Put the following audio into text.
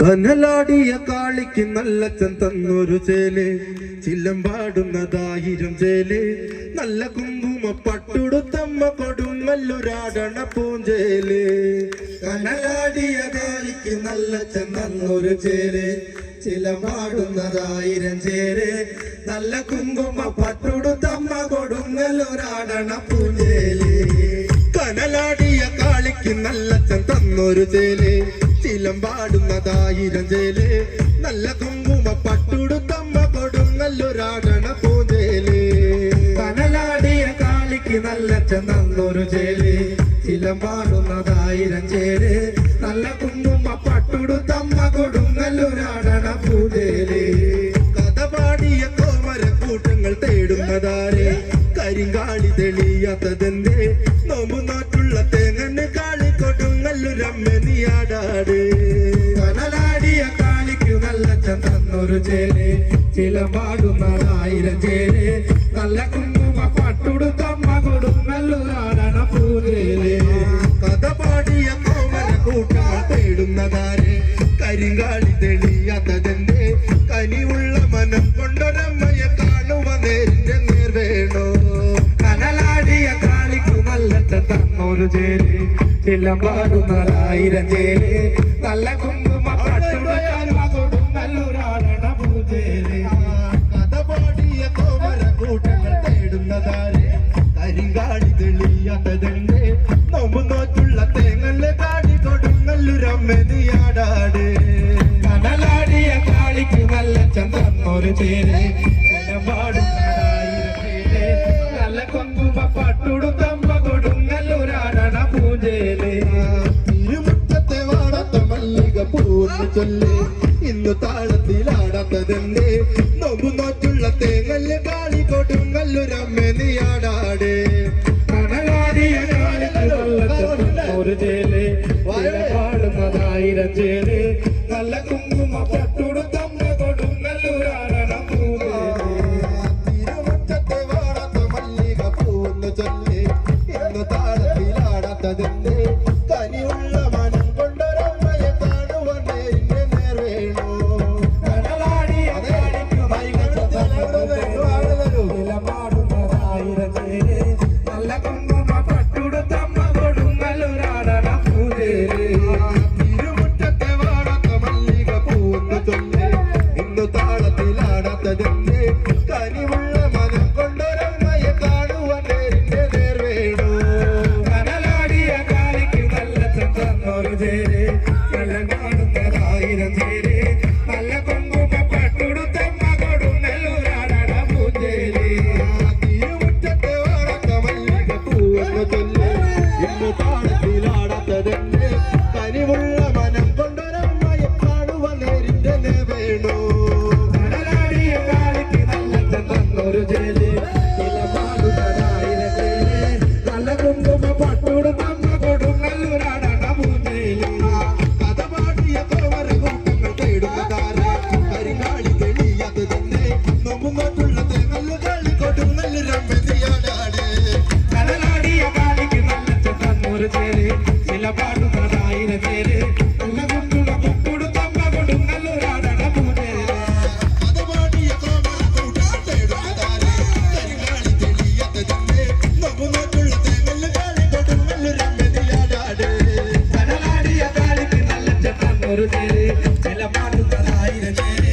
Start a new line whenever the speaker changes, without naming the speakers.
കനലാടിയ കാളിക്ക് നല്ലച്ചൻ തന്നൊരു ചേല്, ചിലമ്പാടുന്നതായിരം ചേല്, നല്ല കുങ്കുമ പട്ടുടുത്തമ്മ കൊടുങ്ങല്ലൊരാടണ പൂഞ്ചേല്.
കനലാടിയ കാളിക്ക് നല്ലച്ചൻ തന്നൊരു ചേല്, ചിലമ്പാടുന്നതായിരം ചേല്, നല്ല കുങ്കുമ പട്ടുടുത്തമ്മ കൊടുങ്ങല്ലൊരാടണ പൂഞ്ചേല്.
കനലാടിയ കാളിക്ക് നല്ലച്ചൻ തന്നൊരു ചേല്, ചിലമ്പാടുന്നതായിരം ചേല്, നല്ല കുങ്കുമ പട്ടുടുത്തമ്മ കൊടുങ്ങല്ലൊരാടണ പൂഞ്ചേല്.
കനലാടിയ കാളിക്ക് നല്ലച്ചൻ തന്നൊരു ചേല്, ചിലമ്പാടുന്നതായിരം ചേല്, നല്ല കുങ്കുമ പട്ടുടുത്തമ്മ കൊടുങ്ങല്ലൊരാടണ പൂഞ്ചേല്.
കഥ പാടിയ കോമര കൂട്ടങ്ങൾ തേടുന്നതാരെ, കരിങ്കാളി തെളിയാത്തതെന്തേ, നോമ്പു നോറ്റുള്ള തേങ്ങന് കാളി കൊടുങ്ങല്ലൊരമ്മനിയാടാട്.
കനലാടിയ കാളിക്ക് നല്ലച്ചൻ തന്നൊരു ചേല്, ചിലമ്പാടുന്നതായിരം ചേല്, നല്ല കുങ്കുമ പട്ടുടുത്തമ്മ കൊടുങ്ങല്ലൊരാടണ പൂഞ്ചേല്.
കഥ പാടിയ കോമര കൂട്ടങ്ങൾ തേടുന്നതാരെ, കരിങ്കാളി തെളിയാത്തതെന്തേ, കനിയുള്ള മനം കൊണ്ടൊരമ്മയെ കാണുവ നേരിന്റെ നേർ വേണോ.
കനലാടിയ കാളിക്ക് നല്ലച്ചൻ തന്നൊരു ചേല്, ചിലമ്പാടുന്നതായിരം ചേല്, നല്ല കുങ്കുമ പട്ടുടുത്തമ്മ കൊടുങ്ങല്ലൊരാടണ പൂഞ്ചേല്.
കഥ പാടിയ കോമര കൂട്ടങ്ങൾ തേടുന്നതാരെ, കരിങ്കാളി തെളിയാത്തതെന്തേ, നോമ്പു നോറ്റുള്ള തേങ്ങല് കാടി കൊടുങ്ങല്ലൊരമ്മനിയാടാട്.
കനലാടിയ കാളിക്ക് നല്ലച്ചൻ തന്നൊരു ചേല്, ചിലമ്പാടുന്നതായിരം ചേല്, നല്ല കുങ്കുമ പട്ടുടുത്തമ്മ കൊടുങ്ങല്ലൊരാടണ പൂഞ്ചേല്.
തിരുമുറ്റത്തെ വാടാത്ത മല്ലിക പൂന്ന് ചൊല്ല്, ഇന്നു താളത്തിലാടാത്തതെന്തേ, നോമ്പു നോറ്റുള്ള തേങ്ങല് കാളി കൊടുങ്ങല്ലൊരമ്മനിയാടാട്.
കനലാടിയ കാളിക്ക് നല്ലച്ചൻ തന്നൊരു ചേല്, ചിലമ്പാടുന്നതായിരം ചേല്, നല്ല കുങ്കുമ പട്ടുടുത്തമ്മ കൊടുങ്ങല്ലൊരാടണ പൂഞ്ചേല്.
തിരുമുറ്റത്തെ വാടാത്ത മല്ലിക പൂന്ന് ചൊല്ല്, ഇന്നു താളത്തിലാടാത്തതെന്തേ, കനിയുള്ള മനം കൊണ്ടൊരമ്മയെ കാണുവാൻ നേരിന്റെ നേർ വേണോ.
കനലാടിയ കാളിക്ക് നല്ലച്ചൻ തന്നൊരു ചേല്, ചിലമ്പാടുന്നതായിരം ചേല്, നല്ല കുങ്കുമ പട്ടുടുത്തമ്മ കൊടുങ്ങല്ലൊരാടണ പൂഞ്ചേല്.
തിരുമുറ്റത്തെ വാടാത്ത മല്ലിക പൂന്ന് ചൊല്ല്, ഇന്നു താളത്തിലാടാത്തതെന്തേ, കനിവുള്ള മനം കൊണ്ടൊരമ്മയെ കാണുവാൻ നേരിന്റെ നേർ വേണോ.
കനലാടിയ കാളിക്ക് നല്ലച്ചൻ തന്നൊരു ചേല്, ചിലമ്പാടുന്നതായിരം ചേല്, നല്ല കുങ്കുമ പട്ടുടുത്തമ്മ കൊടുങ്ങല്ലൊരാടണ പൂഞ്ചേല്.
തിരുമുറ്റത്തെ വാടാത്ത മല്ലിക പൂന്ന് ചൊല്ല്, ഇന്നു താളത്തിലാടാത്തതെന്തേ, കനിവുള്ള മനം കൊണ്ടൊരമ്മയെ കാണുവാൻ നേരിന്റെ നേർ വേണോ.
കനലാടിയ കാളിക്ക് നല്ലച്ചൻ തന്നൊരു ചേല്, ചിലമ്പാടുന്നതായിരം ചേല്, നല്ല കുങ്കുമ പട്ടുടുത്തമ്മ കൊടുങ്ങല്ലൊരാടണ പൂഞ്ചേല്.
കഥ പാടിയ കോമര കൂട്ടങ്ങൾ തേടുന്നതാരെ, കരിങ്കാളി തെളിയാത്തതെന്തേ, നോമ്പു നോറ്റുള്ള തേങ്ങല് കാളി കൊടുങ്ങല്ലൊരമ്മനിയാടാട്.
കനലാടിയ കാളിക്ക് നല്ലച്ചൻ തന്നൊരു ചേല്, ചിലമ്പാടുന്നതായിരം ചേല്, നല്ല കുങ്കുമ പട്ടുടുത്തമ്മ കൊടുങ്ങല്ലൊരാടണ പൂഞ്ചേല്.
കഥ പാടിയ കോമര കൂട്ടങ്ങൾ തേടുന്നതാരെ, കരിങ്കാളി തെളിയാത്തതെന്തേ, നോമ്പു നോറ്റുള്ള തേങ്ങല് കാളി കൊടുങ്ങല്ലൊരമ്മനിയാടാട്.
കനലാടിയ കാളിക്ക് നല്ലച്ചൻ തന്നൊരു ചേല്, ചിലമ്പാടുന്നതായിരം ചേല്,